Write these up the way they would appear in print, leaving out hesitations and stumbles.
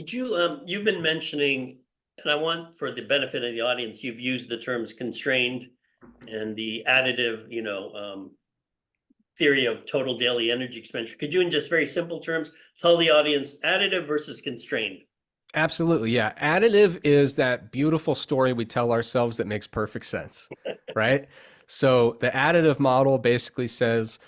Could you, you've been mentioning, and I want for the benefit of the audience, you've used the terms constrained and the additive, theory of total daily energy expenditure. Could you, in just very simple terms, tell the audience additive versus constrained? Absolutely. Yeah. Additive is that beautiful story we tell ourselves that makes perfect sense, right? So the additive model basically says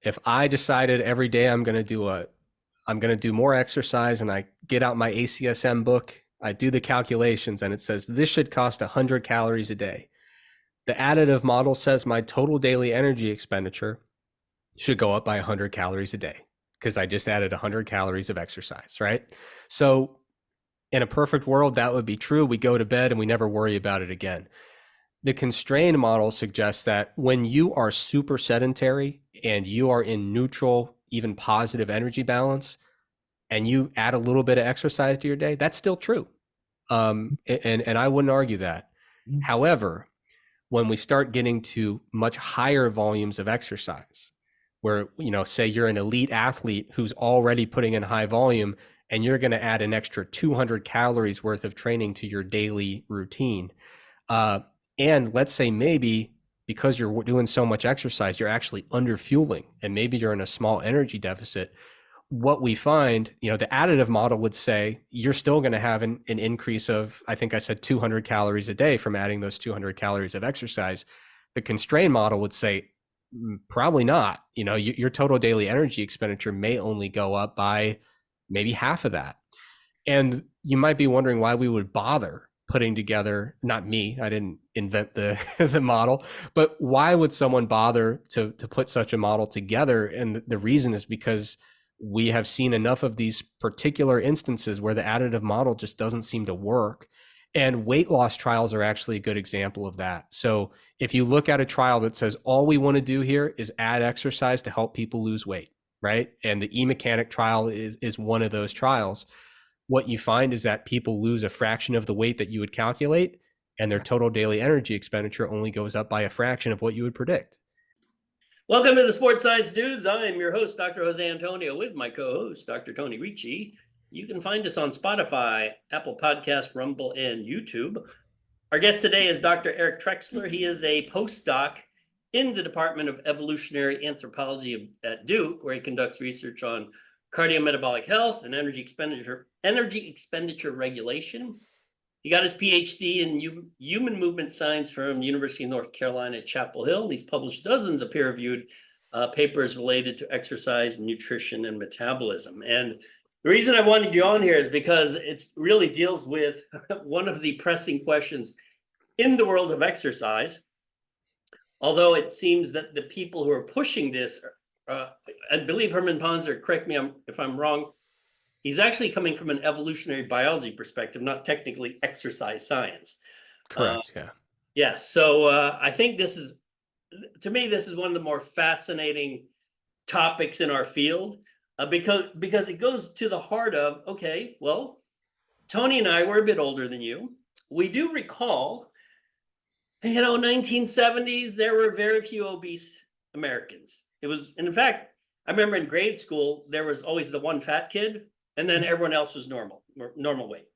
if I decided every day I'm going to do more exercise and I get out my ACSM book, I do the calculations and it says this should cost 100 calories a day. The additive model says my total daily energy expenditure should go up by 100 calories a day because I just added 100 calories of exercise, right? So in a perfect world, that would be true. We go to bed and we never worry about it again. The constrained model suggests that when you are super sedentary and you are in neutral, even positive energy balance, and you add a little bit of exercise to your day, that's still true. And I wouldn't argue that. However, when we start getting to much higher volumes of exercise, where, say you're an elite athlete who's already putting in high volume and you're going to add an extra 200 calories worth of training to your daily routine. And let's say maybe because you're doing so much exercise, you're actually under fueling and maybe you're in a small energy deficit. What we find, the additive model would say you're still going to have an increase of, I think I said 200 calories a day from adding those 200 calories of exercise. The constrained model would say, probably not. Your total daily energy expenditure may only go up by maybe half of that. And you might be wondering why we would bother putting together, not me, I didn't invent the the model, but why would someone bother to put such a model together? And the reason is because we have seen enough of these particular instances where the additive model just doesn't seem to work. And weight loss trials are actually a good example of that. So if you look at a trial that says all we want to do here is add exercise to help people lose weight, right? And the e-mechanic trial is one of those trials. What you find is that people lose a fraction of the weight that you would calculate, and their total daily energy expenditure only goes up by a fraction of what you would predict. Welcome to the Sports Science Dudes. I'm your host, Dr. Jose Antonio, with my co-host, Dr. Tony Ricci. You can find us on Spotify, Apple Podcasts, Rumble, and YouTube. Our guest today is Dr. Eric Trexler. He is a postdoc in the Department of Evolutionary Anthropology at Duke, where he conducts research on cardiometabolic health and energy expenditure regulation. He got his PhD in human movement science from the University of North Carolina at Chapel Hill. And he's published dozens of peer-reviewed papers related to exercise, nutrition, and metabolism. And the reason I wanted you on here is because it really deals with one of the pressing questions in the world of exercise. Although it seems that the people who are pushing this, I believe Herman Ponzer, correct me if I'm wrong, he's actually coming from an evolutionary biology perspective, not technically exercise science. Correct. Yeah. Yes. So I think to me, this is one of the more fascinating topics in our field because it goes to the heart of, okay, well, Tony and I were a bit older than you. We do recall, 1970s, there were very few obese Americans. It was, and in fact, I remember in grade school, there was always the one fat kid, and then everyone else was normal weight.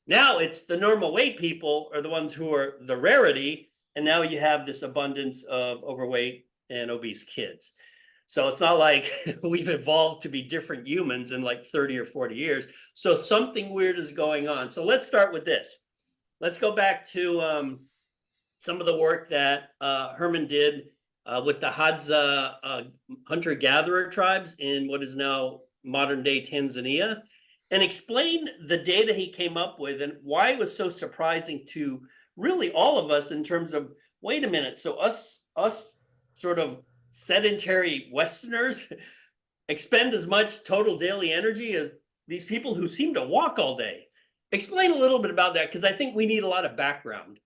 Now it's the normal weight people are the ones who are the rarity, and now you have this abundance of overweight and obese kids. So it's not like we've evolved to be different humans in like 30 or 40 years. So something weird is going on. So let's start with this. Let's go back to some of the work that Herman did with the Hadza hunter-gatherer tribes in what is now modern-day Tanzania, and explain the data he came up with and why it was so surprising to really all of us in terms of, wait a minute, so us sort of sedentary Westerners expend as much total daily energy as these people who seem to walk all day. Explain a little bit about that, because I think we need a lot of background.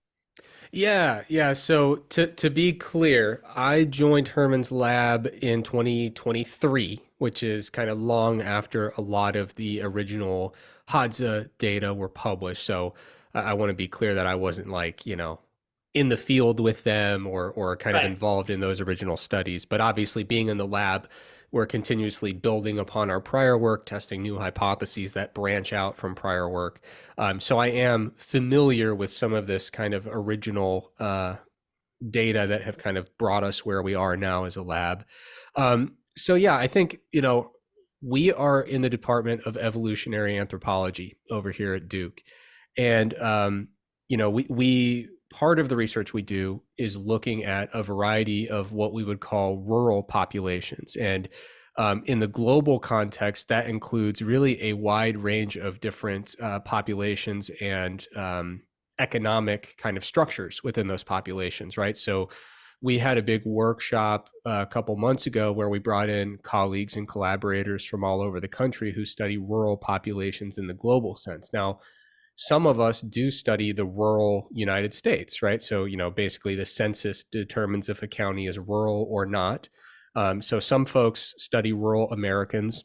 Yeah. So to be clear, I joined Herman's lab in 2023, which is kind of long after a lot of the original Hadza data were published. So I want to be clear that I wasn't like, in the field with them or kind of Right. involved in those original studies. But obviously being in the lab we're continuously building upon our prior work, testing new hypotheses that branch out from prior work. So I am familiar with some of this kind of original data that have kind of brought us where we are now as a lab. So yeah, I think, we are in the Department of Evolutionary Anthropology over here at Duke. And, we part of the research we do is looking at a variety of what we would call rural populations. And in the global context, that includes really a wide range of different populations and economic kind of structures within those populations, right? So we had a big workshop a couple months ago where we brought in colleagues and collaborators from all over the country who study rural populations in the global sense. Now, some of us do study the rural United States, right? So, basically the census determines if a county is rural or not. So some folks study rural Americans,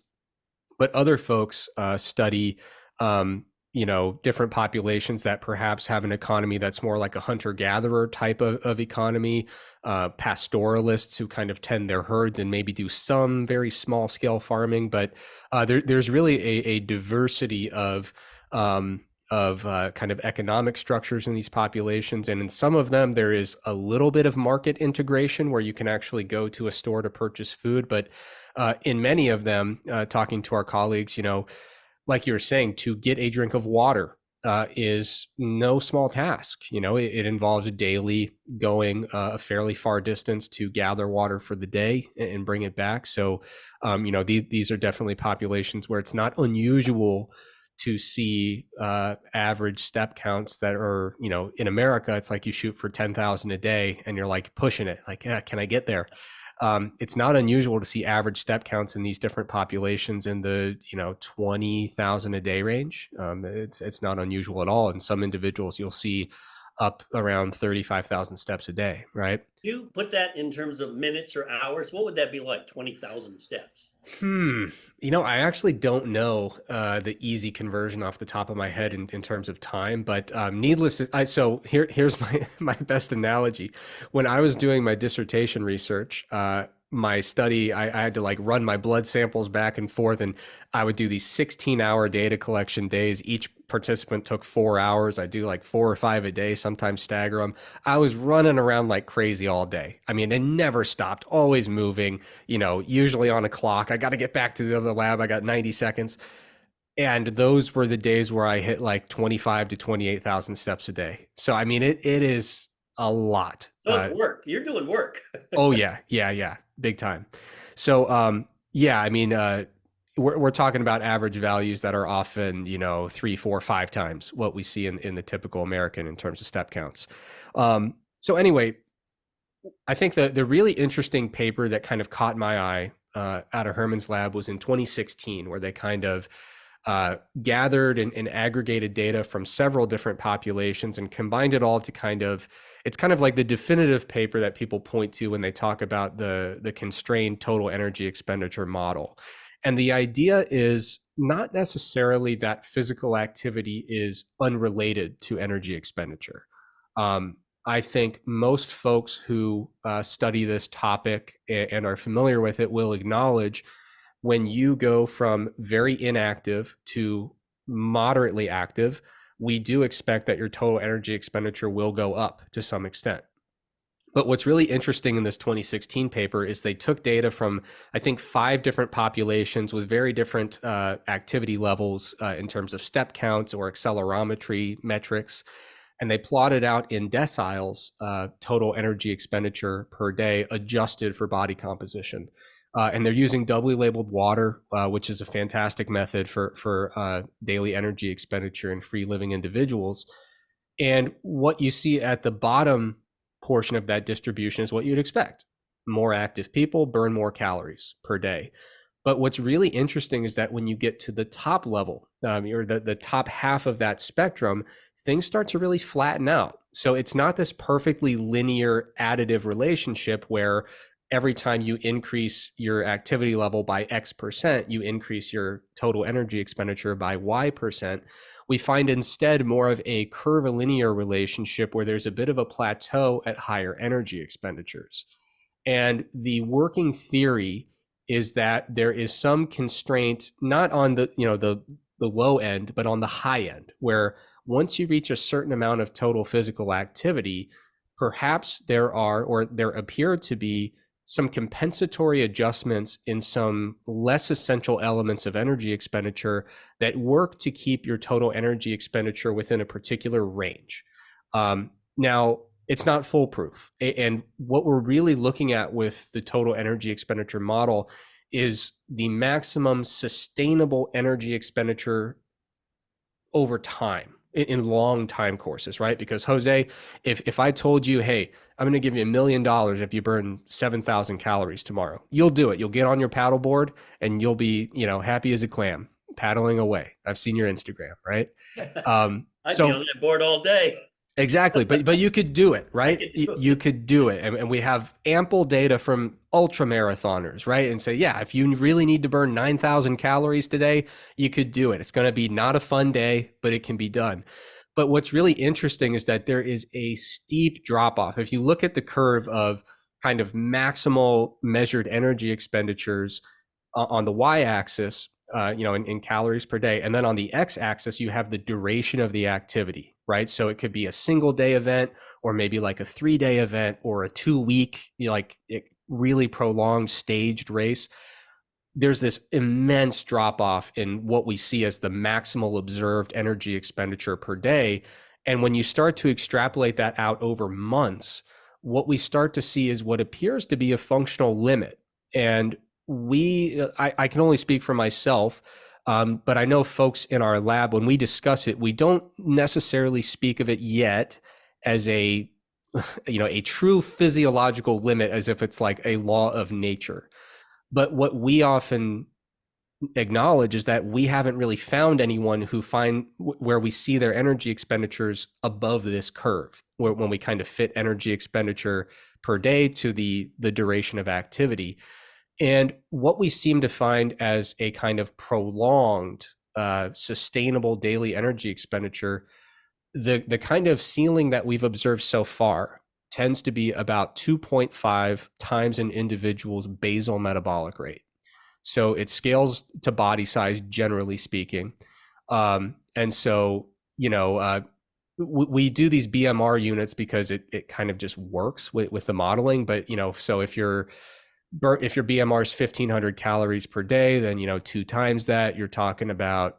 but other folks study, different populations that perhaps have an economy that's more like a hunter-gatherer type of economy, pastoralists who kind of tend their herds and maybe do some very small-scale farming. But there's really a diversity of kind of economic structures in these populations. And in some of them, there is a little bit of market integration where you can actually go to a store to purchase food. But in many of them, talking to our colleagues, like you were saying, to get a drink of water is no small task. It involves daily going a fairly far distance to gather water for the day and bring it back. So, these are definitely populations where it's not unusual to see average step counts that are, in America, it's like you shoot for 10,000 a day and you're like pushing it, like, yeah, can I get there? It's not unusual to see average step counts in these different populations in the 20,000 a day range. It's not unusual at all. In some individuals, you'll see up around 35,000 steps a day, right? You put that in terms of minutes or hours, what would that be like? 20,000 steps? I actually don't know the easy conversion off the top of my head in terms of time, but needless to, so here's my best analogy. When I was doing my dissertation research, my study, I had to like run my blood samples back and forth, and I would do these 16-hour data collection days. Each participant took 4 hours. I do like 4 or 5 a day, sometimes stagger them. I was running around like crazy all day. I mean, it never stopped, always moving, usually on a clock. I got to get back to the other lab. I got 90 seconds. And those were the days where I hit like 25 to 28,000 steps a day. So, I mean, it is a lot. So it's work. You're doing work. Oh yeah. Big time. So, yeah, I mean, we're talking about average values that are often, 3, 4, 5 times what we see in the typical American in terms of step counts. So anyway, I think the really interesting paper that kind of caught my eye out of Herman's lab was in 2016, where they kind of gathered and aggregated data from several different populations and combined it all to it's kind of like the definitive paper that people point to when they talk about the constrained total energy expenditure model. And the idea is not necessarily that physical activity is unrelated to energy expenditure. I think most folks who study this topic and are familiar with it will acknowledge when you go from very inactive to moderately active, we do expect that your total energy expenditure will go up to some extent. But what's really interesting in this 2016 paper is they took data from, I think, 5 different populations with very different activity levels in terms of step counts or accelerometry metrics. And they plotted out in deciles total energy expenditure per day adjusted for body composition. And they're using doubly labeled water, which is a fantastic method for daily energy expenditure in free living individuals. And what you see at the bottom portion of that distribution is what you'd expect. More active people burn more calories per day. But what's really interesting is that when you get to the top level, or the top half of that spectrum, things start to really flatten out. So it's not this perfectly linear additive relationship where every time you increase your activity level by X percent, you increase your total energy expenditure by Y percent. We find instead more of a curvilinear relationship where there's a bit of a plateau at higher energy expenditures. And the working theory is that there is some constraint, not on the, the low end, but on the high end, where once you reach a certain amount of total physical activity, perhaps there are, or there appear to be, some compensatory adjustments in some less essential elements of energy expenditure that work to keep your total energy expenditure within a particular range. Now, it's not foolproof. And what we're really looking at with the total energy expenditure model is the maximum sustainable energy expenditure over time in long time courses, right? Because Jose, if I told you, hey, I'm going to give you $1 million if you burn 7,000 calories tomorrow, you'll do it. You'll get on your paddleboard and you'll be, happy as a clam paddling away. I've seen your Instagram, right? I'd be on that board all day. Exactly. But you could do it, right? do it. You could do it. And we have ample data from ultra marathoners, right? And say, yeah, if you really need to burn 9,000 calories today, you could do it. It's going to be not a fun day, but it can be done. But what's really interesting is that there is a steep drop off. If you look at the curve of kind of maximal measured energy expenditures on the y-axis, in calories per day. And then on the x-axis, you have the duration of the activity, right? So it could be a single day event, or maybe like a 3-day event, or a 2-week, really prolonged staged race. There's this immense drop off in what we see as the maximal observed energy expenditure per day. And when you start to extrapolate that out over months, what we start to see is what appears to be a functional limit. And I can only speak for myself, but I know folks in our lab, when we discuss it, we don't necessarily speak of it yet as a true physiological limit, as if it's like a law of nature. But what we often acknowledge is that we haven't really found anyone where we see their energy expenditures above this curve, when we kind of fit energy expenditure per day to the duration of activity. And what we seem to find as a kind of prolonged, sustainable daily energy expenditure, the kind of ceiling that we've observed so far tends to be about 2.5 times an individual's basal metabolic rate. So it scales to body size, generally speaking. And so, we do these BMR units because it kind of just works with the modeling. But, so if your BMR is 1,500 calories per day, then, 2 times that, you're talking about,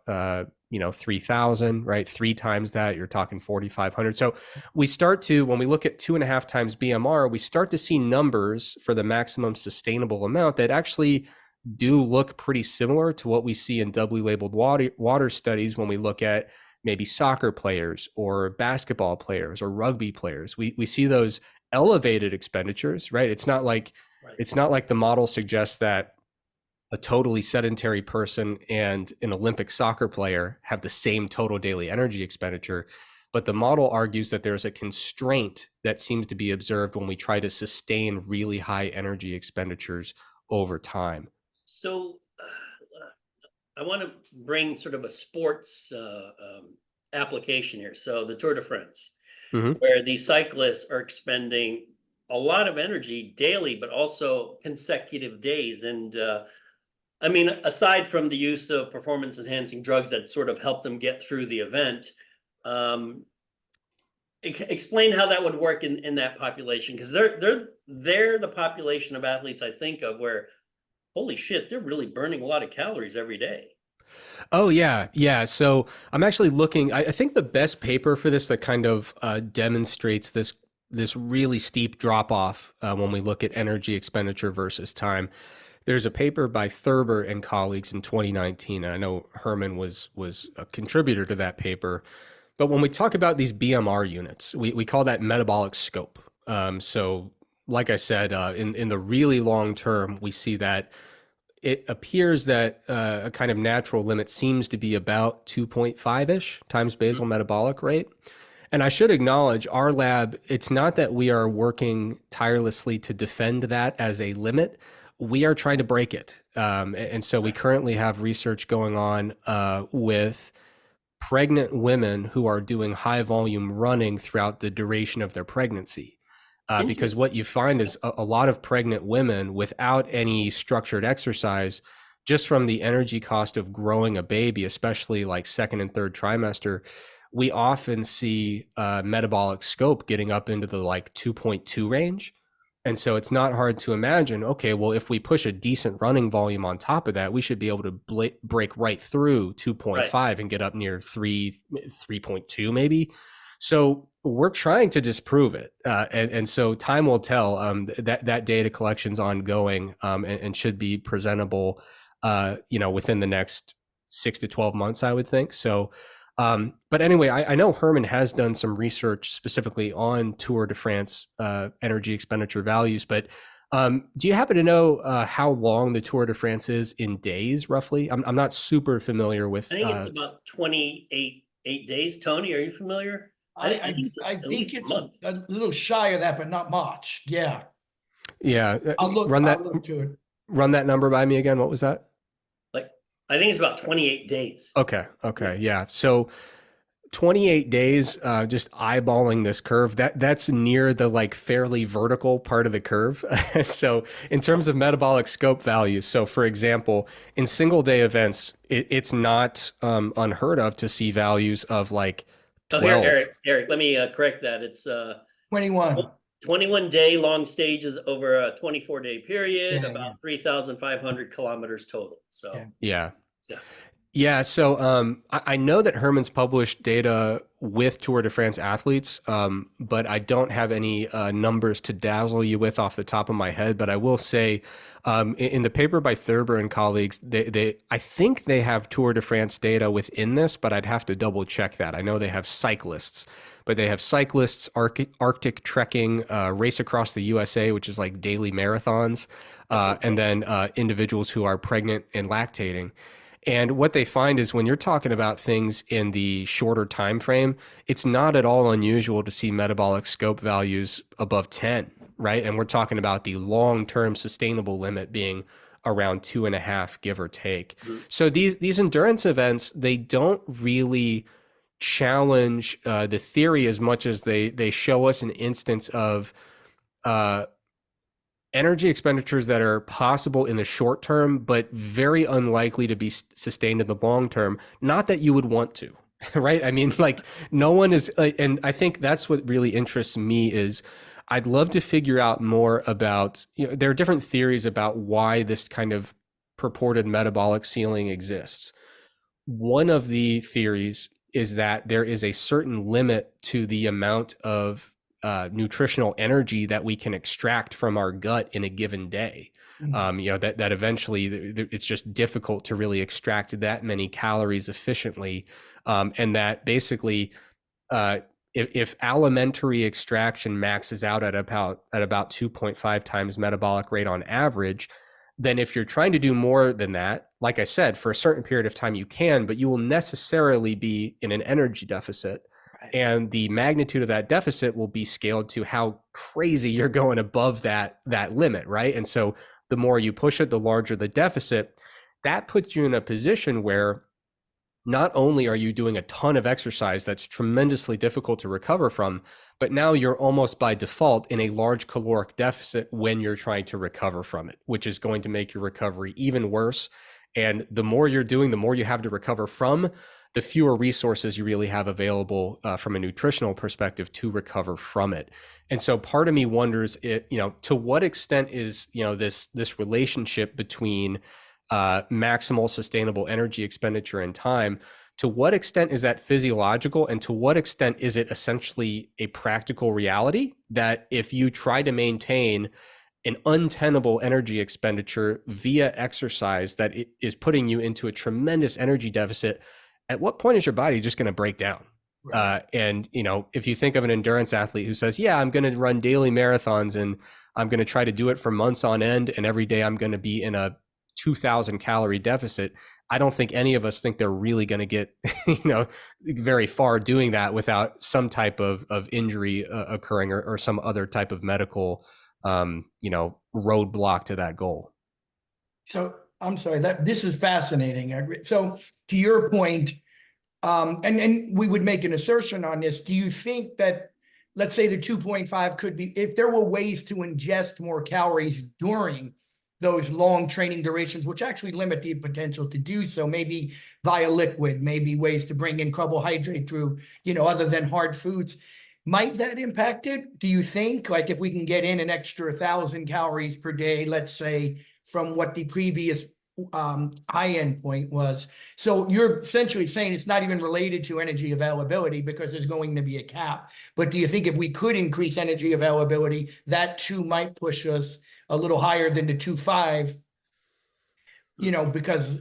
3,000, right? 3 times that, you're talking 4,500. So when we look at 2.5 times BMR, we start to see numbers for the maximum sustainable amount that actually do look pretty similar to what we see in doubly labeled water studies when we look at maybe soccer players or basketball players or rugby players. We see those elevated expenditures, right? It's not like the model suggests that a totally sedentary person and an Olympic soccer player have the same total daily energy expenditure. But the model argues that there's a constraint that seems to be observed when we try to sustain really high energy expenditures over time. So I want to bring sort of a sports application here. So the Tour de France, where these cyclists are expending a lot of energy daily, but also consecutive days. And aside from the use of performance enhancing drugs that sort of help them get through the event, explain how that would work in that population, because they're the population of athletes I think of where, holy shit, they're really burning a lot of calories every day. Oh, yeah. Yeah. So I'm actually looking, I think the best paper for this that kind of demonstrates this really steep drop off when we look at energy expenditure versus time. There's a paper by Thurber and colleagues in 2019. And I know Herman was a contributor to that paper. But when we talk about these BMR units, we call that metabolic scope. So like I said, in the really long term, we see that it appears that a kind of natural limit seems to be about 2.5-ish times basal metabolic rate. And I should acknowledge our lab, it's not that we are working tirelessly to defend that as a limit. We are trying to break it. And so we currently have research going on with pregnant women who are doing high volume running throughout the duration of their pregnancy. because Interesting. what you find is a lot of pregnant women without any structured exercise, just from the energy cost of growing a baby, especially like second and third trimester, we often see metabolic scope getting up into the like 2.2 range. And so it's not hard to imagine, okay, well, if we push a decent running volume on top of that, we should be able to break right through 2.5 Right. and get up near 3.2 maybe. So we're trying to disprove it. And so time will tell. That data collection's ongoing, and should be presentable, within the next 6 to 12 months, I would think. So, but anyway, I know Herman has done some research specifically on Tour de France energy expenditure values, but do you happen to know how long the Tour de France is in days, roughly? I'm not super familiar with. I think it's about 28 days. Tony, are you familiar? I think it's I at think least a it's month. a little shy of that, but not much. Yeah, Yeah, I'll look to it. run that number by me again. What was that? Like, I think it's about 28 days. Okay. Yeah. So 28 days, just eyeballing this curve, that's near the like fairly vertical part of the curve. So in terms of metabolic scope values, so for example, in single day events, it's not unheard of to see values of like Oh, here, 12. Eric, let me correct that. It's 21. 21 day long stages over a 24-day period, Yeah, about 3,500 kilometers total. So, Yeah. yeah. Yeah, so I know that Herman's published data with Tour de France athletes, but I don't have any numbers to dazzle you with off the top of my head. But I will say, in the paper by Thurber and colleagues, I think they have Tour de France data within this, but I'd have to double check that. I know they have cyclists, but they have cyclists, Arctic trekking, race across the USA, which is like daily marathons, and then individuals who are pregnant and lactating. And what they find is when you're talking about things in the shorter time frame, it's not at all unusual to see metabolic scope values above 10, right? And we're talking about the long-term sustainable limit being around 2.5, give or take. Mhm. So these endurance events, they don't really challenge the theory as much as they show us an instance of energy expenditures that are possible in the short term, but very unlikely to be sustained in the long term. Not that you would want to, right? I mean, like no one is, and I think that's what really interests me is I'd love to figure out more about, there are different theories about why this kind of purported metabolic ceiling exists. One of the theories is that there is a certain limit to the amount of nutritional energy that we can extract from our gut in a given day. That eventually it's just difficult to really extract that many calories efficiently, and that basically, if alimentary extraction maxes out at about 2.5 times metabolic rate on average, then if you're trying to do more than that, like I said, for a certain period of time you can, but you will necessarily be in an energy deficit. Right. And the magnitude of that deficit will be scaled to how crazy you're going above that limit, right? And so the more you push it, the larger the deficit. That puts you in a position where not only are you doing a ton of exercise that's tremendously difficult to recover from, but now you're almost by default in a large caloric deficit when you're trying to recover from it, which is going to make your recovery even worse. And the more you're doing, the more you have to recover from, the fewer resources you really have available from a nutritional perspective to recover from it. And so part of me wonders, to what extent is, this relationship between maximal sustainable energy expenditure and time, to what extent is that physiological, and to what extent is it essentially a practical reality that if you try to maintain an untenable energy expenditure via exercise that it is putting you into a tremendous energy deficit, at what point is your body just going to break down? Right. And if you think of an endurance athlete who says, yeah, I'm going to run daily marathons and I'm going to try to do it for months on end, and every day I'm going to be in a 2,000 calorie deficit, I don't think any of us think they're really going to get, very far doing that without some type of injury occurring, or some other type of medical, roadblock to that goal. So I'm sorry, this is fascinating. So to your point, and we would make an assertion on this, do you think that let's say the 2.5 could be, if there were ways to ingest more calories during those long training durations, which actually limit the potential to do so, maybe via liquid, maybe ways to bring in carbohydrate through, other than hard foods. Might that impact it? Do you think, like, if we can get in an extra 1,000 calories per day, let's say, from what the previous high end point was? So you're essentially saying it's not even related to energy availability because there's going to be a cap. But do you think if we could increase energy availability, that too might push us a little higher than the 2.5, because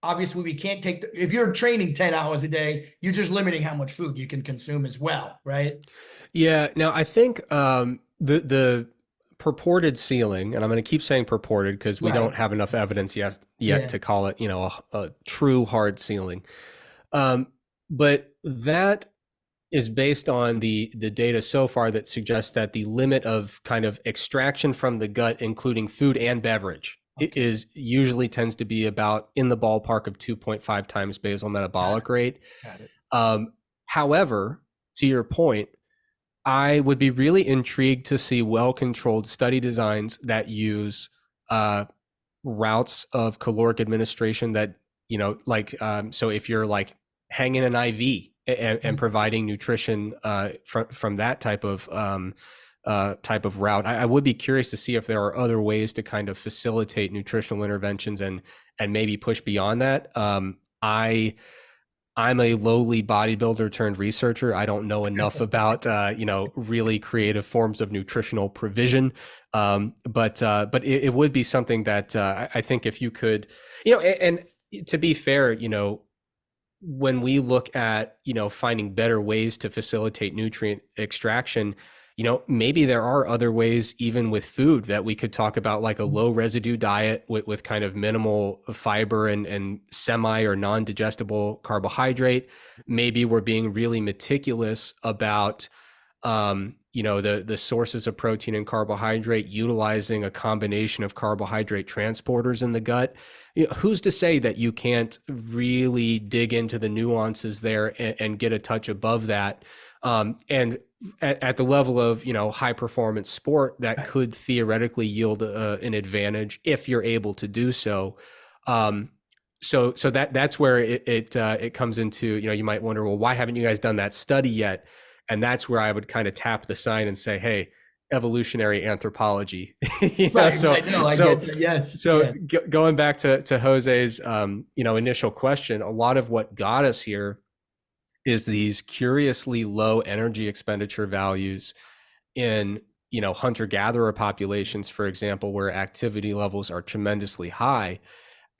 obviously we can't take if you're training 10 hours a day, you're just limiting how much food you can consume as well, right? Yeah. Now, I think the purported ceiling, and I'm going to keep saying purported because we don't have enough evidence yet to call it, a true hard ceiling. But that is based on the data so far that suggests that the limit of kind of extraction from the gut, including food and beverage, is usually tends to be about in the ballpark of 2.5 times basal metabolic rate. Got it. However, to your point, I would be really intrigued to see well-controlled study designs that use routes of caloric administration that, so if you're like hanging an IV and providing nutrition from that type of route, I would be curious to see if there are other ways to kind of facilitate nutritional interventions and maybe push beyond that. I'm a lowly bodybuilder turned researcher. I don't know enough about really creative forms of nutritional provision, but it would be something that I think if you could, and to be fair, when we look at finding better ways to facilitate nutrient extraction, maybe there are other ways, even with food, that we could talk about, like a low residue diet with kind of minimal fiber and semi or non-digestible carbohydrate. Maybe we're being really meticulous about, the sources of protein and carbohydrate, utilizing a combination of carbohydrate transporters in the gut. Who's to say that you can't really dig into the nuances there and get a touch above that? And at the level of high performance sport, that could theoretically yield an advantage if you're able to do so. So that's where it comes into, you might wonder, well, why haven't you guys done that study yet? And that's where I would kind of tap the sign and say, hey, evolutionary anthropology. Yes. Going back to Jose's initial question, a lot of what got us here is these curiously low energy expenditure values in hunter-gatherer populations, for example, where activity levels are tremendously high.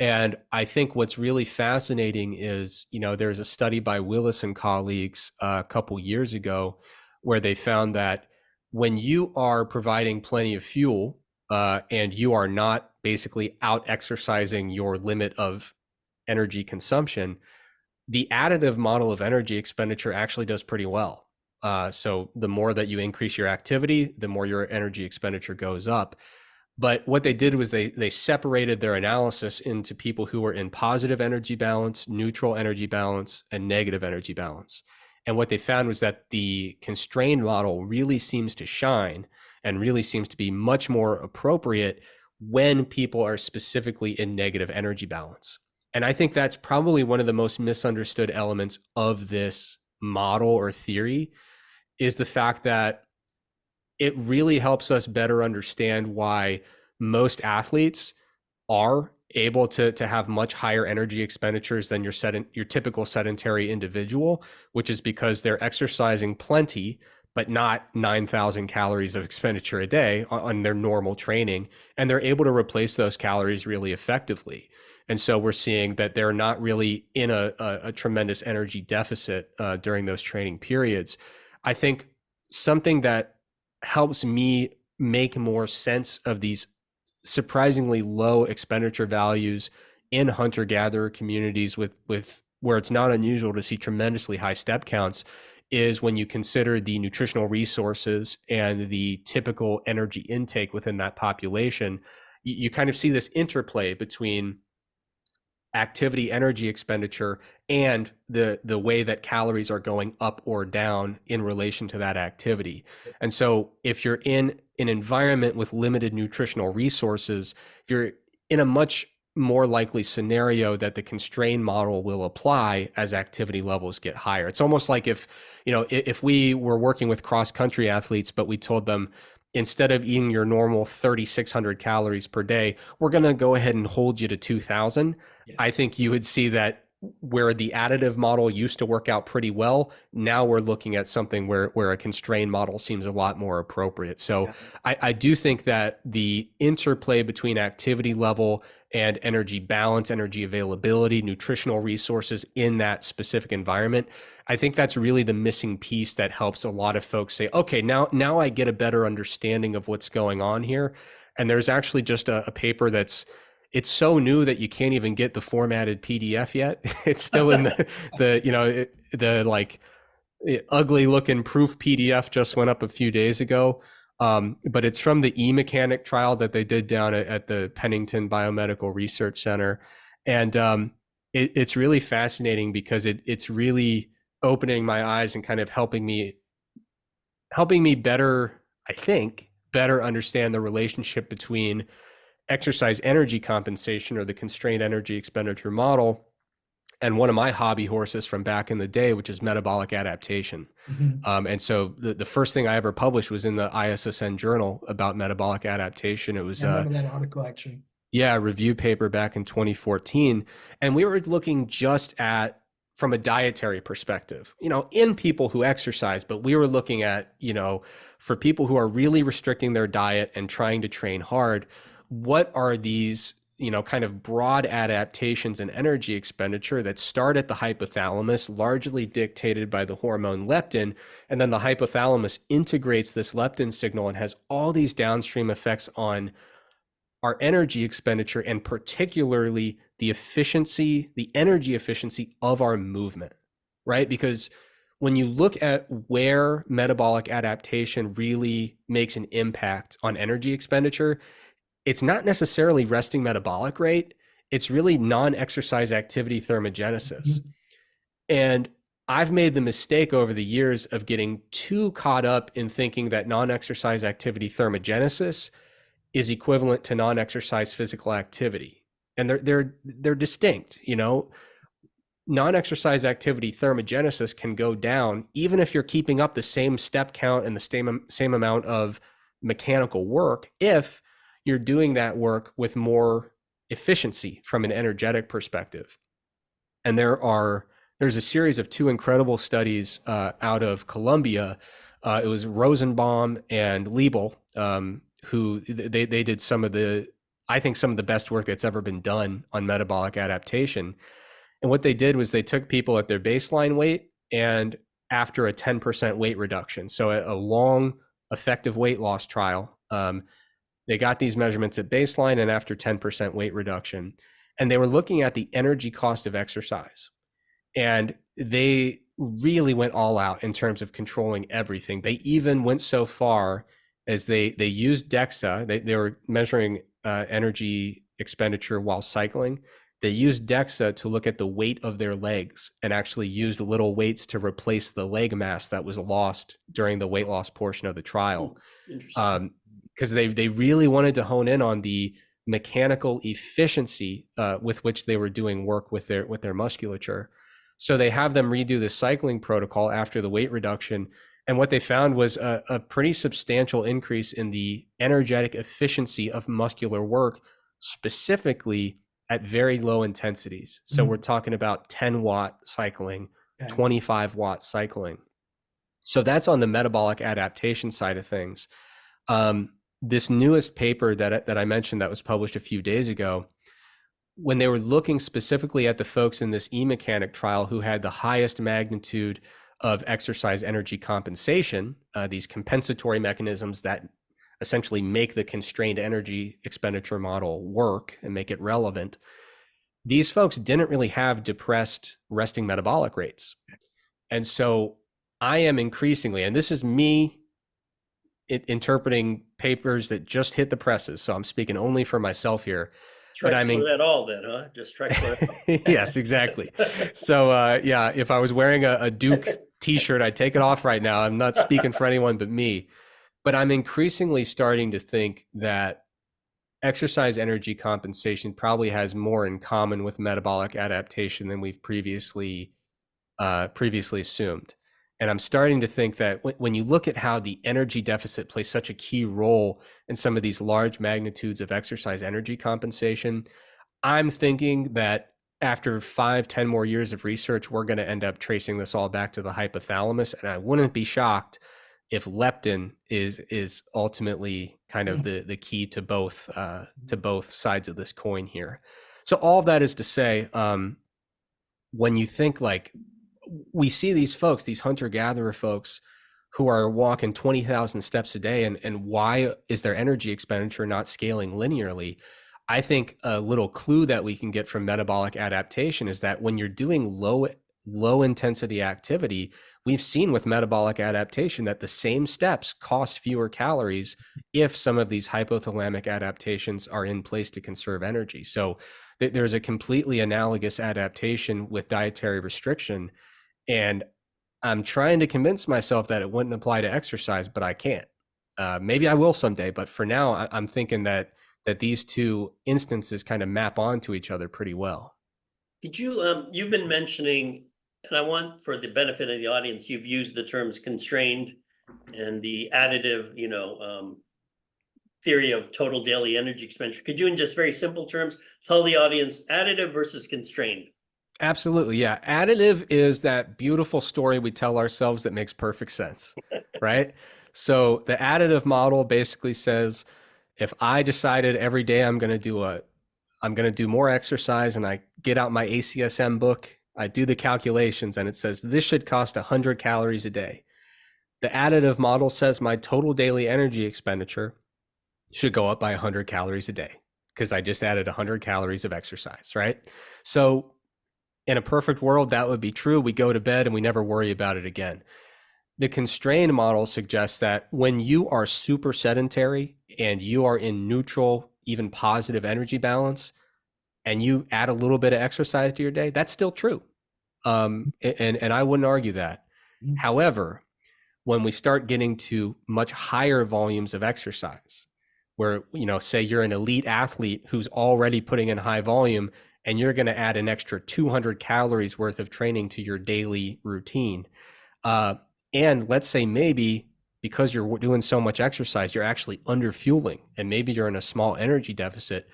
And I think what's really fascinating is, there's a study by Willis and colleagues a couple years ago where they found that when you are providing plenty of fuel and you are not basically out exercising your limit of energy consumption, the additive model of energy expenditure actually does pretty well. So the more that you increase your activity, the more your energy expenditure goes up. But what they did was they separated their analysis into people who were in positive energy balance, neutral energy balance, and negative energy balance. And what they found was that the constrained model really seems to shine and really seems to be much more appropriate when people are specifically in negative energy balance. And I think that's probably one of the most misunderstood elements of this model or theory, is the fact that it really helps us better understand why most athletes are able to have much higher energy expenditures than your typical sedentary individual, which is because they're exercising plenty, but not 9,000 calories of expenditure a day on their normal training. And they're able to replace those calories really effectively. And so we're seeing that they're not really in a tremendous energy deficit during those training periods. I think something that helps me make more sense of these surprisingly low expenditure values in hunter-gatherer communities with where it's not unusual to see tremendously high step counts is when you consider the nutritional resources and the typical energy intake within that population. You kind of see this interplay between activity energy expenditure and the way that calories are going up or down in relation to that activity. And so if you're in an environment with limited nutritional resources, you're in a much more likely scenario that the constrained model will apply as activity levels get higher. It's almost like if we were working with cross country athletes, but we told them, instead of eating your normal 3,600 calories per day, we're going to go ahead and hold you to 2,000. Yeah. I think you would see that where the additive model used to work out pretty well, now we're looking at something where a constrained model seems a lot more appropriate. So Yeah. I do think that the interplay between activity level and energy balance, energy availability, nutritional resources in that specific environment, I think that's really the missing piece that helps a lot of folks say, okay, now I get a better understanding of what's going on here. And there's actually just a paper it's so new that you can't even get the formatted PDF yet. It's still in the ugly looking proof PDF just went up a few days ago. But it's from the e-mechanic trial that they did down at the Pennington Biomedical Research Center. And it's really fascinating because it's really opening my eyes and kind of helping me better, I think, better understand the relationship between exercise energy compensation, or the constrained energy expenditure model, and one of my hobby horses from back in the day, which is metabolic adaptation. Mhm. And so the first thing I ever published was in the ISSN journal about metabolic adaptation. It was I remember that article actually. a review paper back in 2014. And we were looking just at, from a dietary perspective, in people who exercise, but we were looking at, for people who are really restricting their diet and trying to train hard, what are these, kind of broad adaptations in energy expenditure that start at the hypothalamus, largely dictated by the hormone leptin. And then the hypothalamus integrates this leptin signal and has all these downstream effects on our energy expenditure, and particularly the energy efficiency of our movement, right? Because when you look at where metabolic adaptation really makes an impact on energy expenditure, it's not necessarily resting metabolic rate. It's really non-exercise activity thermogenesis. Mhm. And I've made the mistake over the years of getting too caught up in thinking that non-exercise activity thermogenesis is equivalent to non-exercise physical activity. And they're distinct, Non-exercise activity thermogenesis can go down even if you're keeping up the same step count and the same amount of mechanical work, if you're doing that work with more efficiency from an energetic perspective. And there's a series of two incredible studies out of Colombia. It was Rosenbaum and Liebel, who they did some of the best work that's ever been done on metabolic adaptation. And what they did was they took people at their baseline weight and after a 10% weight reduction, so a long effective weight loss trial, they got these measurements at baseline and after 10% weight reduction. And they were looking at the energy cost of exercise. And they really went all out in terms of controlling everything. They even went so far as they used DEXA. They were measuring energy expenditure while cycling. They used DEXA to look at the weight of their legs and actually used little weights to replace the leg mass that was lost during the weight loss portion of the trial. Interesting. Because they really wanted to hone in on the mechanical efficiency with which they were doing work with their musculature. So they have them redo the cycling protocol after the weight reduction. And what they found was a pretty substantial increase in the energetic efficiency of muscular work, specifically at very low intensities. So we're talking about 10-watt cycling, Okay. 25-watt cycling. So that's on the metabolic adaptation side of things. This newest paper that I mentioned that was published a few days ago, when they were looking specifically at the folks in this e-mechanic trial who had the highest magnitude of exercise energy compensation, these compensatory mechanisms that essentially make the constrained energy expenditure model work and make it relevant, these folks didn't really have depressed resting metabolic rates. And so I am increasingly, and this is me interpreting papers that just hit the presses, so I'm speaking only for myself here, but I'm in, Trexler at all then, huh? Just Trexler. yes, exactly. So yeah, if I was wearing a Duke t-shirt, I'd take it off right now. I'm not speaking for anyone but me, but I'm increasingly starting to think that exercise energy compensation probably has more in common with metabolic adaptation than we've previously assumed. And I'm starting to think that when you look at how the energy deficit plays such a key role in some of these large magnitudes of exercise energy compensation, I'm thinking that after 5-10 more years of research, we're going to end up tracing this all back to the hypothalamus. And I wouldn't be shocked if leptin is ultimately kind of the key to both sides of this coin here. So all of that is to say, when you think like we see these folks, these hunter-gatherer folks who are walking 20,000 steps a day, and why is their energy expenditure not scaling linearly? I think a little clue that we can get from metabolic adaptation is that when you're doing low intensity activity, we've seen with metabolic adaptation that the same steps cost fewer calories if some of these hypothalamic adaptations are in place to conserve energy. So there's a completely analogous adaptation with dietary restriction. And I'm trying to convince myself that it wouldn't apply to exercise, but I can't. Maybe I will someday, but for now, I'm thinking that these two instances kind of map onto each other pretty well. Did you, you've been mentioning, and I want for the benefit of the audience, you've used the terms constrained and the additive, theory of total daily energy expenditure. Could you, in just very simple terms, tell the audience additive versus constrained? Absolutely. Yeah. Additive is that beautiful story we tell ourselves that makes perfect sense, right? So the additive model basically says, if I decided every day I'm going to do more exercise, and I get out my ACSM book, I do the calculations, and it says this should cost 100 calories a day. The additive model says my total daily energy expenditure should go up by 100 calories a day because I just added 100 calories of exercise, right? So in a perfect world, that would be true. We go to bed and we never worry about it again. The constrained model suggests that when you are super sedentary and you are in neutral, even positive energy balance, and you add a little bit of exercise to your day, that's still true. And I wouldn't argue that. However, when we start getting to much higher volumes of exercise, where, say you're an elite athlete who's already putting in high volume, and you're going to add an extra 200 calories worth of training to your daily routine. And let's say maybe because you're doing so much exercise, you're actually under fueling, and maybe you're in a small energy deficit.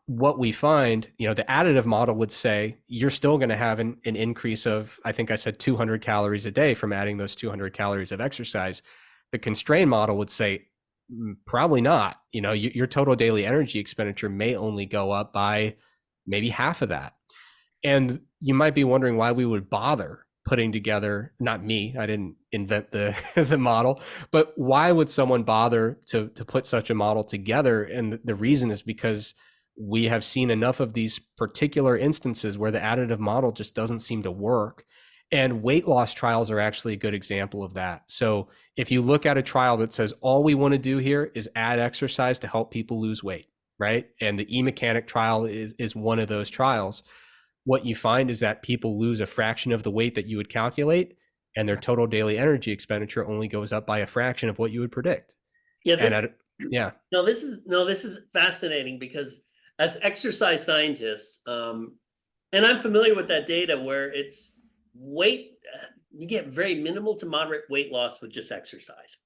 What we find, the additive model would say you're still going to have an increase of, I think I said 200 calories a day from adding those 200 calories of exercise. The constrained model would say probably not. Your total daily energy expenditure may only go up by maybe half of that. And you might be wondering why we would bother putting together, not me, I didn't invent the the model, but why would someone bother to put such a model together? And the reason is because we have seen enough of these particular instances where the additive model just doesn't seem to work. And weight loss trials are actually a good example of that. So if you look at a trial that says all we want to do here is add exercise to help people lose weight, right? And the e-mechanic trial is one of those trials. What you find is that people lose a fraction of the weight that you would calculate, and their total daily energy expenditure only goes up by a fraction of what you would predict. Yeah, this is fascinating, because as exercise scientists, and I'm familiar with that data where it's weight, you get very minimal to moderate weight loss with just exercise.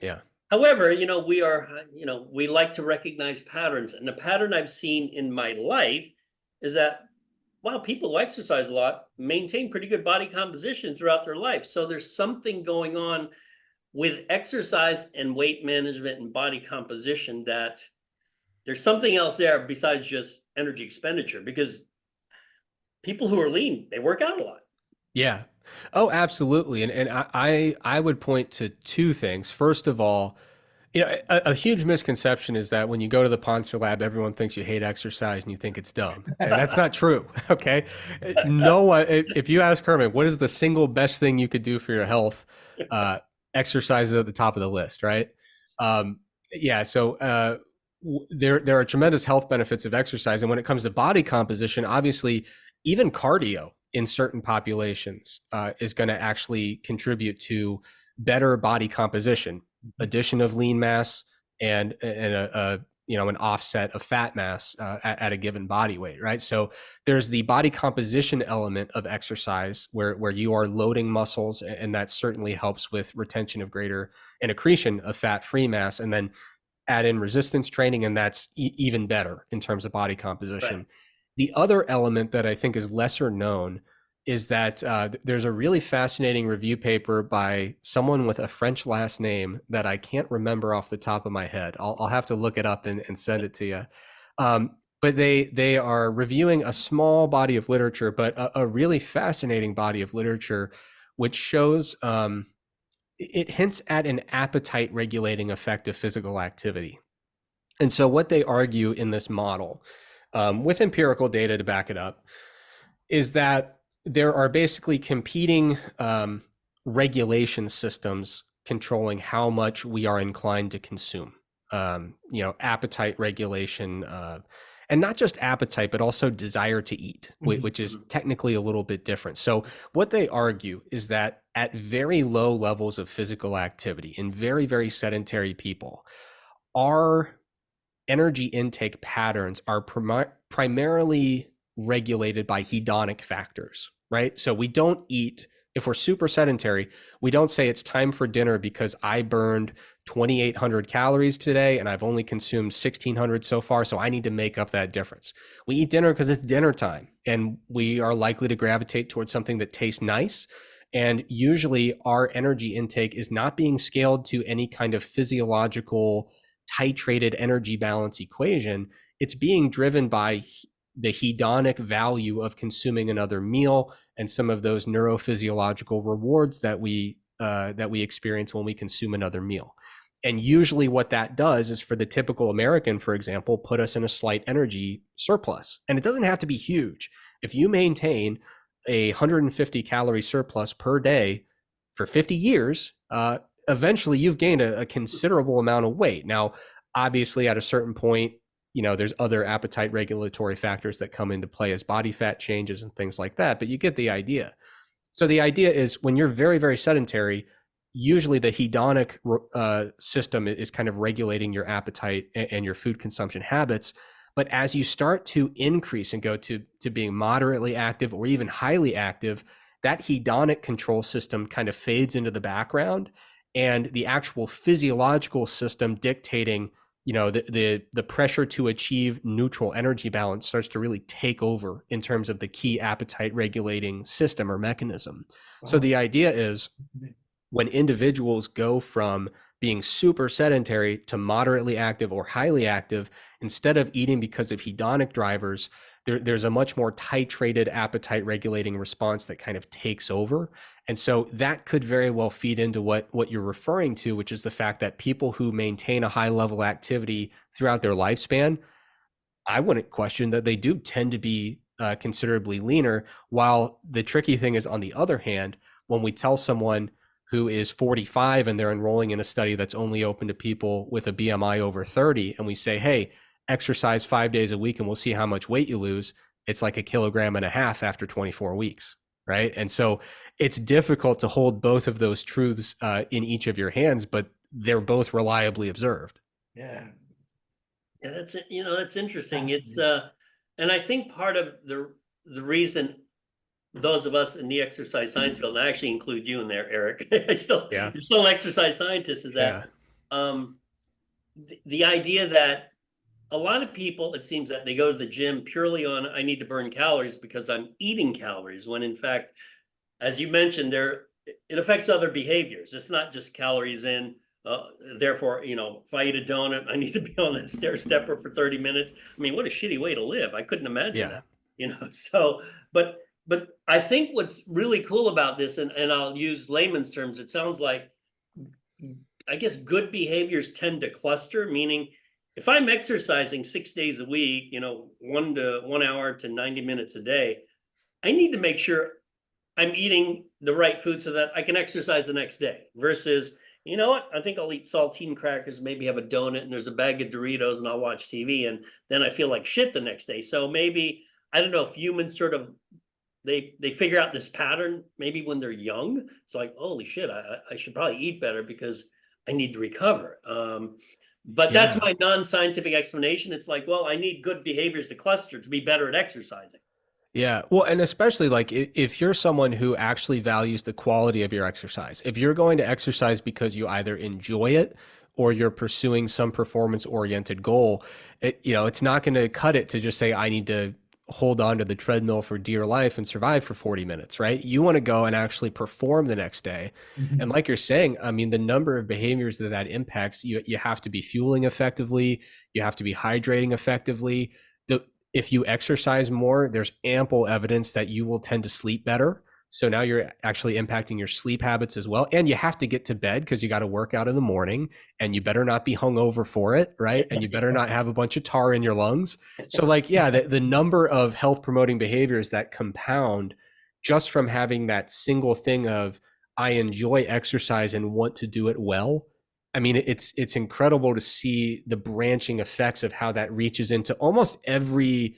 Yeah. However, we like to recognize patterns, and the pattern I've seen in my life is that, wow, people who exercise a lot maintain pretty good body composition throughout their life. So there's something going on with exercise and weight management and body composition, that there's something else there besides just energy expenditure, because people who are lean, they work out a lot. Yeah. Oh, absolutely. And I would point to two things. First of all, a huge misconception is that when you go to the Ponzer lab, everyone thinks you hate exercise and you think it's dumb. And that's not true. Okay. No one, if you ask Herman, what is the single best thing you could do for your health? Exercise is at the top of the list, right? Yeah. So there are tremendous health benefits of exercise. And when it comes to body composition, obviously, even cardio in certain populations is going to actually contribute to better body composition, addition of lean mass and an offset of fat mass at a given body weight, right? So there's the body composition element of exercise where you are loading muscles, and that certainly helps with retention of greater and accretion of fat-free mass. And then add in resistance training, and that's even better in terms of body composition. Right. The other element that I think is lesser known is that there's a really fascinating review paper by someone with a French last name that I can't remember off the top of my head. I'll have to look it up and send it to you. But they are reviewing a small body of literature, but a really fascinating body of literature, which shows it hints at an appetite regulating effect of physical activity. And so what they argue in this model, with empirical data to back it up, is that there are basically competing regulation systems controlling how much we are inclined to consume. Appetite regulation, and not just appetite, but also desire to eat, which is technically a little bit different. So what they argue is that at very low levels of physical activity in very, very sedentary people, our energy intake patterns are primarily regulated by hedonic factors, right? So we don't eat, if we're super sedentary, we don't say it's time for dinner because I burned 2,800 calories today and I've only consumed 1,600 so far, so I need to make up that difference. We eat dinner because it's dinner time, and we are likely to gravitate towards something that tastes nice. And usually our energy intake is not being scaled to any kind of physiological titrated energy balance equation. It's being driven by the hedonic value of consuming another meal and some of those neurophysiological rewards that we experience when we consume another meal. And usually what that does is, for the typical American, for example, put us in a slight energy surplus. And it doesn't have to be huge. If you maintain a 150 calorie surplus per day for 50 years, eventually you've gained a considerable amount of weight. Now, obviously, at a certain point, there's other appetite regulatory factors that come into play as body fat changes and things like that, but you get the idea. So the idea is, when you're very, very sedentary, usually the hedonic system is kind of regulating your appetite and your food consumption habits. But as you start to increase and go to being moderately active or even highly active, that hedonic control system kind of fades into the background, and the actual physiological system dictating, the pressure to achieve neutral energy balance starts to really take over in terms of the key appetite regulating system or mechanism. Wow. So the idea is, when individuals go from being super sedentary to moderately active or highly active, instead of eating because of hedonic drivers, there's a much more titrated appetite regulating response that kind of takes over. And so that could very well feed into what you're referring to, which is the fact that people who maintain a high level activity throughout their lifespan, I wouldn't question that they do tend to be considerably leaner. While the tricky thing is, on the other hand, when we tell someone who is 45 and they're enrolling in a study that's only open to people with a BMI over 30, and we say, hey, exercise 5 days a week and we'll see how much weight you lose, it's like 1.5 kilograms after 24 weeks, right? And so it's difficult to hold both of those truths in each of your hands, but they're both reliably observed. Yeah, that's interesting. It's and I think part of the reason those of us in the exercise science field, and I actually include you in there, Eric, you're still an exercise scientist, is that the idea that a lot of people, it seems that they go to the gym purely on, I need to burn calories because I'm eating calories, when in fact, as you mentioned, it affects other behaviors. It's not just calories in. Therefore, if I eat a donut, I need to be on that stair stepper for 30 minutes. I mean, what a shitty way to live. I couldn't imagine that, so, but I think what's really cool about this, and I'll use layman's terms, it sounds like, I guess, good behaviors tend to cluster, meaning if I'm exercising 6 days a week, 1 hour to 90 minutes a day, I need to make sure I'm eating the right food so that I can exercise the next day, versus you know what? I think I'll eat saltine crackers, maybe have a donut, and there's a bag of Doritos, and I'll watch TV, and then I feel like shit the next day. So maybe, I don't know if humans sort of they figure out this pattern maybe when they're young. It's like, holy shit, I should probably eat better because I need to recover. But that's Yeah. my non-scientific explanation. It's like, well, I need good behaviors to cluster to be better at exercising. Yeah. Well, and especially like if you're someone who actually values the quality of your exercise, if you're going to exercise because you either enjoy it or you're pursuing some performance oriented goal, it's not going to cut it to just say, I need to hold on to the treadmill for dear life and survive for 40 minutes, right? You want to go and actually perform the next day. Mhm. And like you're saying, I mean, the number of behaviors that impacts, you have to be fueling effectively, you have to be hydrating effectively. If you exercise more, there's ample evidence that you will tend to sleep better. So now you're actually impacting your sleep habits as well. And you have to get to bed because you got to work out in the morning, and you better not be hungover for it, right? And you better not have a bunch of tar in your lungs. So like, yeah, the number of health promoting behaviors that compound just from having that single thing of, I enjoy exercise and want to do it well. I mean, it's incredible to see the branching effects of how that reaches into almost every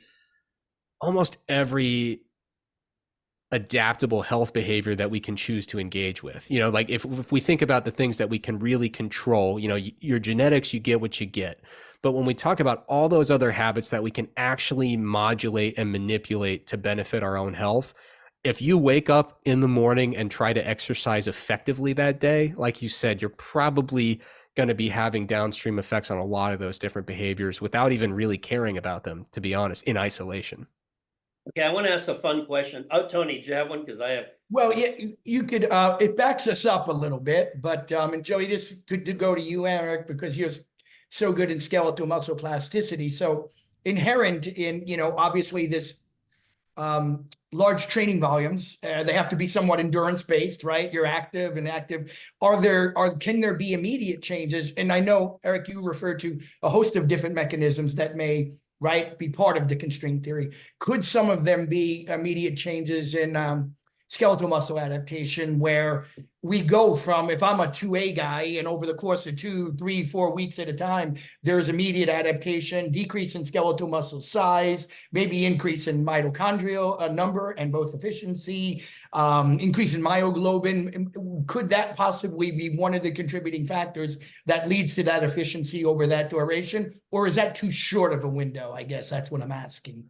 adaptable health behavior that we can choose to engage with. Like if we think about the things that we can really control, your genetics, you get what you get. But when we talk about all those other habits that we can actually modulate and manipulate to benefit our own health, if you wake up in the morning and try to exercise effectively that day, like you said, you're probably going to be having downstream effects on a lot of those different behaviors without even really caring about them, to be honest, in isolation. Okay, I want to ask a fun question. Oh, Tony, do you have one? Because I have. Well, yeah, you could, it backs us up a little bit, but, and Joey, this could go to you, Eric, because you're so good in skeletal muscle plasticity. So inherent in, obviously this, large training volumes, they have to be somewhat endurance based, right? You're active and active. Can there be immediate changes? And I know, Eric, you referred to a host of different mechanisms that may, right, be part of the constraint theory. Could some of them be immediate changes in skeletal muscle adaptation, where we go from, if I'm a 2A guy and over the course of 2, 3, 4 weeks at a time, there's immediate adaptation, decrease in skeletal muscle size, maybe increase in mitochondrial number and both efficiency, increase in myoglobin. Could that possibly be one of the contributing factors that leads to that efficiency over that duration? Or is that too short of a window? I guess that's what I'm asking.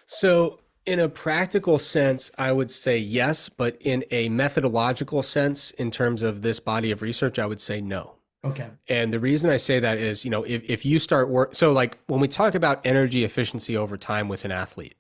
So in a practical sense, I would say yes, but in a methodological sense, in terms of this body of research, I would say no. Okay. And the reason I say that is, if you start work, so like when we talk about energy efficiency over time with an athlete,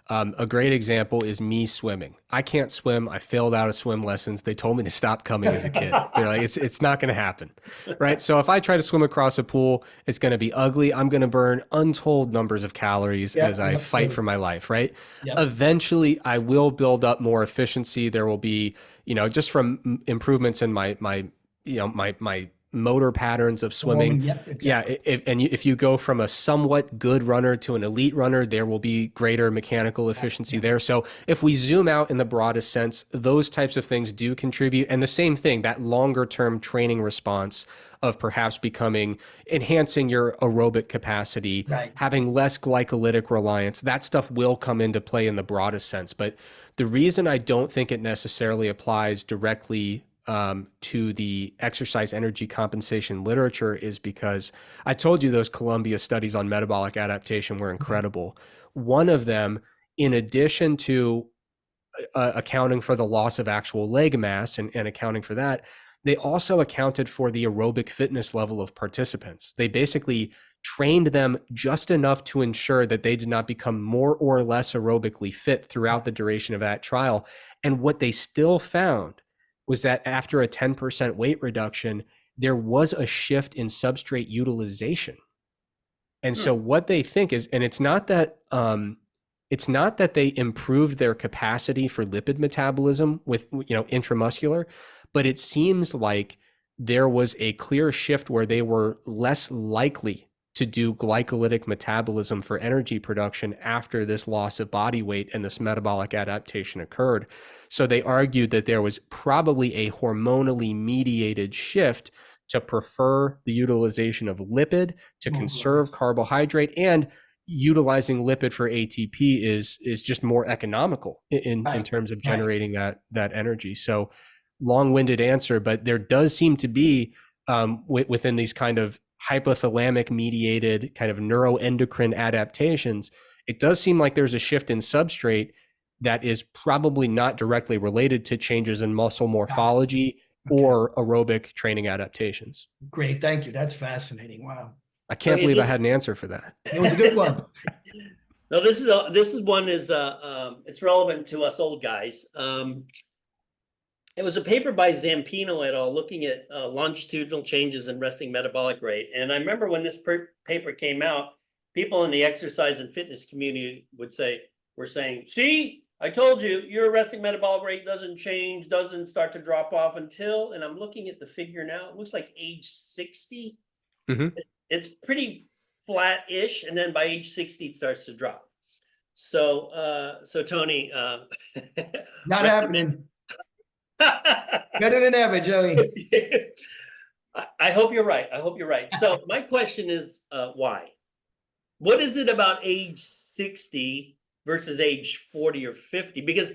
a great example is me swimming. I can't swim. I failed out of swim lessons. They told me to stop coming as a kid. They're like, it's not going to happen, right? So if I try to swim across a pool, it's going to be ugly. I'm going to burn untold numbers of calories as I fight for my life, right? Yep. Eventually, I will build up more efficiency. There will be, just from improvements in my motor patterns of swimming. Yep, exactly. Yeah. If you go from a somewhat good runner to an elite runner, there will be greater mechanical efficiency there. So if we zoom out in the broadest sense, those types of things do contribute. And the same thing, that longer term training response of perhaps enhancing your aerobic capacity, Right. having less glycolytic reliance, that stuff will come into play in the broadest sense. But the reason I don't think it necessarily applies directly to the exercise energy compensation literature is because I told you those Columbia studies on metabolic adaptation were incredible. One of them, in addition to accounting for the loss of actual leg mass and accounting for that, they also accounted for the aerobic fitness level of participants. They basically trained them just enough to ensure that they did not become more or less aerobically fit throughout the duration of that trial. And what they still found was that after a 10% weight reduction, there was a shift in substrate utilization. And so what they think is, and it's not that they improved their capacity for lipid metabolism with, intramuscular, but it seems like there was a clear shift where they were less likely to do glycolytic metabolism for energy production after this loss of body weight and this metabolic adaptation occurred. So they argued that there was probably a hormonally mediated shift to prefer the utilization of lipid to conserve carbohydrate, and utilizing lipid for ATP is just more economical in terms of generating that energy. So long-winded answer, but there does seem to be within these kind of hypothalamic mediated kind of neuroendocrine adaptations, it does seem like there's a shift in substrate that is probably not directly related to changes in muscle morphology or aerobic training adaptations. Great, thank you. That's fascinating. Wow. I can't believe I had an answer for that. It was a good one. No, this is one it's relevant to us old guys. It was a paper by Zampino et al. Looking at longitudinal changes in resting metabolic rate. And I remember when this paper came out, people in the exercise and fitness community were saying, see, I told you, your resting metabolic rate doesn't change, doesn't start to drop off until, and I'm looking at the figure now, it looks like age 60. Mm-hmm. It's pretty flat-ish, and then by age 60, it starts to drop. So, Tony, not happening. Better than ever, Joey. I hope you're right. I hope you're right. So my question is, why? What is it about age 60 versus age 40 or 50? Because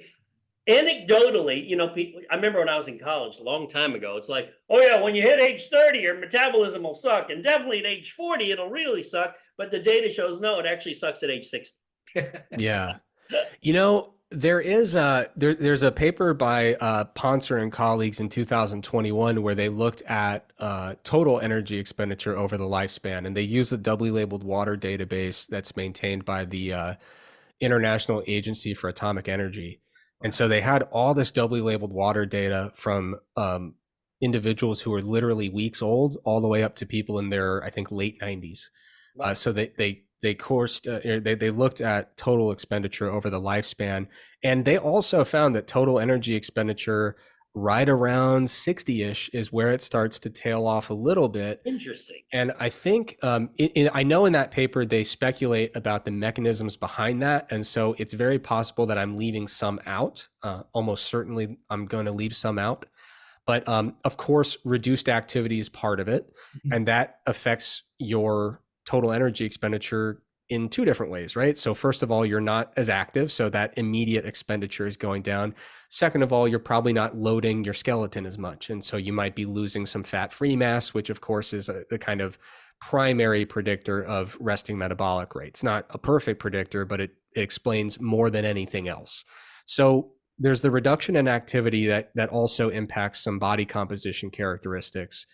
anecdotally, you know, people, I remember when I was in college a long time ago, it's like, oh yeah, when you hit age 30, your metabolism will suck. And definitely at age 40, it'll really suck. But the data shows, no, it actually sucks at age 60. Yeah. You know, there's a paper by Ponzer and colleagues in 2021 where they looked at total energy expenditure over the lifespan, and they used the doubly labeled water database that's maintained by the International Agency for Atomic Energy. And so they had all this doubly labeled water data from individuals who were literally weeks old all the way up to people in their, I think, late 90s. Wow. So they looked at total expenditure over the lifespan, and they also found that total energy expenditure right around 60-ish is where it starts to tail off a little bit. Interesting. And I think I know in that paper they speculate about the mechanisms behind that, and so it's very possible that I'm leaving some out. Almost certainly I'm going to leave some out. But of course, reduced activity is part of it, and that affects your total energy expenditure in two different ways, right? So first of all, you're not as active, so that immediate expenditure is going down. Second of all, you're probably not loading your skeleton as much, and so you might be losing some fat-free mass, which of course is the kind of primary predictor of resting metabolic rate. It's not a perfect predictor, but it explains more than anything else. So there's the reduction in activity that also impacts some body composition characteristics.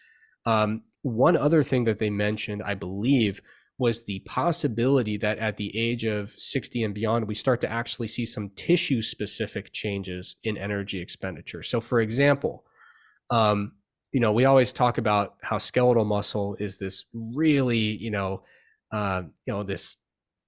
One other thing that they mentioned, I believe, was the possibility that at the age of 60 and beyond, we start to actually see some tissue-specific changes in energy expenditure. So for example, you know, we always talk about how skeletal muscle is this really,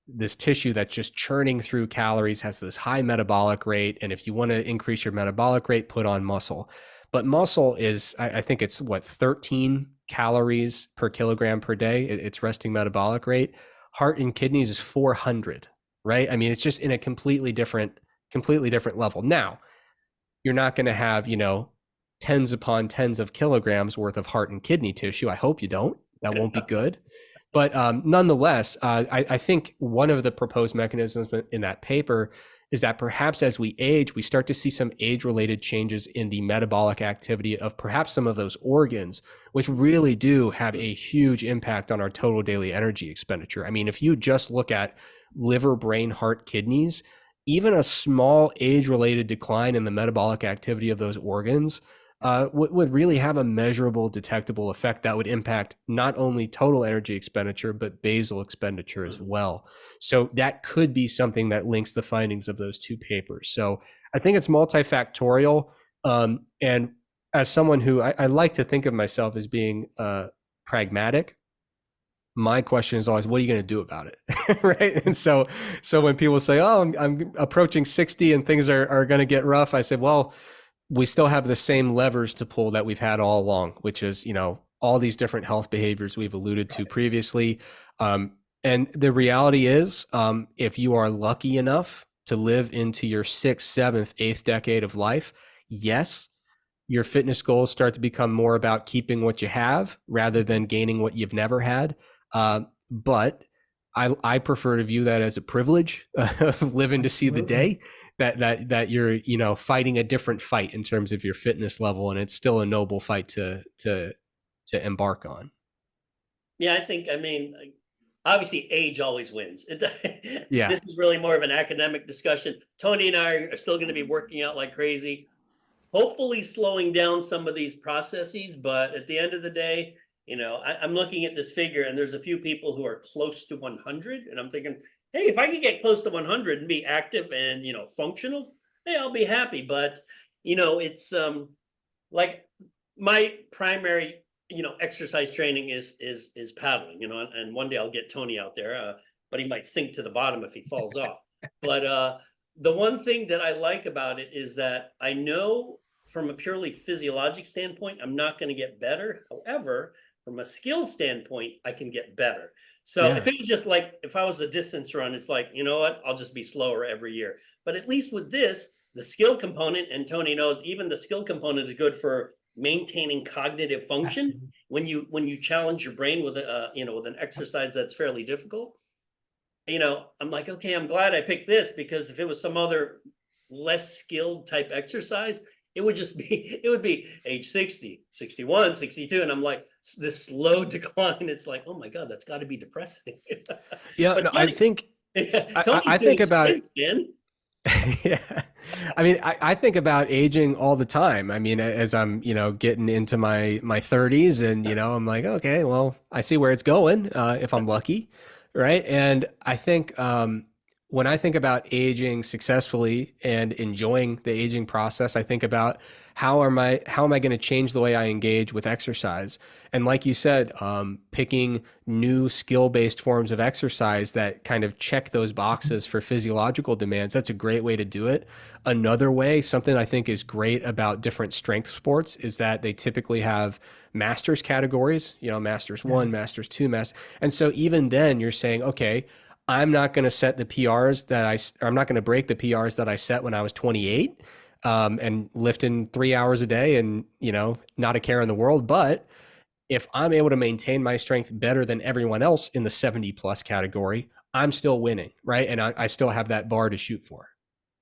this tissue that's just churning through calories, has this high metabolic rate. And if you want to increase your metabolic rate, put on muscle. But muscle is, I think it's 13 calories per kilogram per day. It's resting metabolic rate. Heart and kidneys is 400, right? I mean, it's just in a completely different level. Now, you're not going to have, tens upon tens of kilograms worth of heart and kidney tissue. I hope you don't. That won't be good. But nonetheless, I think one of the proposed mechanisms in that paper is that perhaps as we age, we start to see some age-related changes in the metabolic activity of perhaps some of those organs, which really do have a huge impact on our total daily energy expenditure. I mean, if you just look at liver, brain, heart, kidneys, even a small age-related decline in the metabolic activity of those organs would really have a measurable, detectable effect that would impact not only total energy expenditure, but basal expenditure as well. So that could be something that links the findings of those two papers. So I think it's multifactorial. And as someone who I like to think of myself as being pragmatic, my question is always, what are you going to do about it? Right. And so when people say, oh, I'm approaching 60 and things are going to get rough, I said, well, we still have the same levers to pull that we've had all along, which is, all these different health behaviors we've alluded to previously. And the reality is, if you are lucky enough to live into your 6th, 7th, 8th decade of life, yes, your fitness goals start to become more about keeping what you have rather than gaining what you've never had. But I prefer to view that as a privilege of living to see the day that you're, you know, fighting a different fight in terms of your fitness level, and it's still a noble fight to embark on. Yeah, I mean, obviously age always wins. Yeah. This is really more of an academic discussion. Tony and I are still going to be working out like crazy, hopefully slowing down some of these processes. But at the end of the day, you know, I'm looking at this figure and there's a few people who are close to 100. And I'm thinking, hey, if I could get close to 100 and be active and, you know, functional, hey, I'll be happy. But, you know, it's like my primary, you know, exercise training is paddling, you know, and one day I'll get Tony out there, but he might sink to the bottom if he falls off. But the one thing that I like about it is that I know from a purely physiologic standpoint, I'm not going to get better. However, from a skill standpoint, I can get better. So if it was just like, if I was a distance run, it's like, you know what, I'll just be slower every year. But at least with this, the skill component, and Tony knows, even the skill component is good for maintaining cognitive function. Absolutely. When you challenge your brain with a you know, with an exercise that's fairly difficult, you know, I'm like, okay, I'm glad I picked this, because if it was some other less skilled type exercise, it would just be, it would be age 60, 61, 62. And I'm like, this slow decline. It's like, oh my God, that's got to be depressing. Yeah, no, Tony, I think, I think about it. Yeah. I mean, I think about aging all the time. I mean, as I'm, you know, getting into my 30s, and, you know, I'm like, okay, well, I see where it's going, if I'm lucky. Right. And I think, when I think about aging successfully and enjoying the aging process, I think about how am I going to change the way I engage with exercise? And like you said, picking new skill-based forms of exercise that kind of check those boxes for physiological demands, that's a great way to do it. Another way, something I think is great about different strength sports, is that they typically have masters categories, you know, masters 1, masters 2, and so even then you're saying, okay, I'm not going to set the PRs I'm not going to break the PRs that I set when I was 28, and lifting 3 hours a day and, you know, not a care in the world. But if I'm able to maintain my strength better than everyone else in the 70 plus category, I'm still winning. Right. And I still have that bar to shoot for.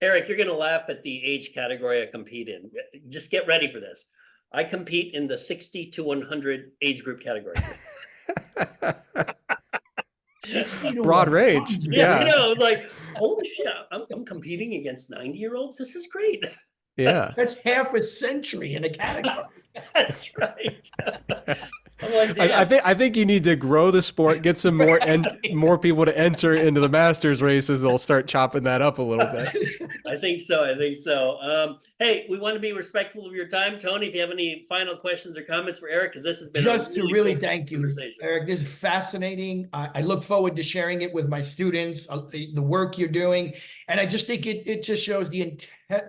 Eric, you're going to laugh at the age category I compete in. Just get ready for this. I compete in the 60 to 100 age group category. Broad range. Yeah, you know, like, holy shit, I'm competing against 90-year-olds. This is great. Yeah. That's half a century in a category. That's right. Like, I think you need to grow the sport, get some more more people to enter into the masters races. They'll start chopping that up a little bit. I think so. Hey, we want to be respectful of your time, Tony. If you have any final questions or comments for Eric, because this has been just to really thank you, Eric. This is fascinating. I look forward to sharing it with my students, the work you're doing, and I just think it just shows the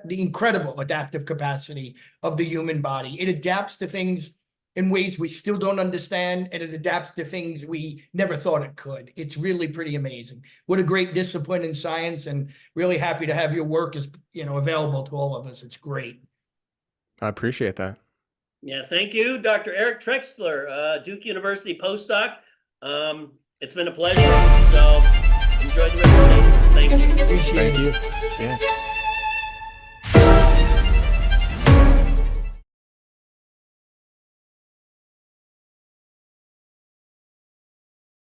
incredible adaptive capacity of the human body. It adapts to things in ways we still don't understand, and it adapts to things we never thought it could. It's really pretty amazing. What a great discipline in science, and really happy to have your work as, you know, available to all of us. It's great. I appreciate that. Yeah, thank you, Dr. Eric Trexler, Duke University postdoc. It's been a pleasure. So enjoy the rest of the day. Thank you. Appreciate it. Thank you. Yeah.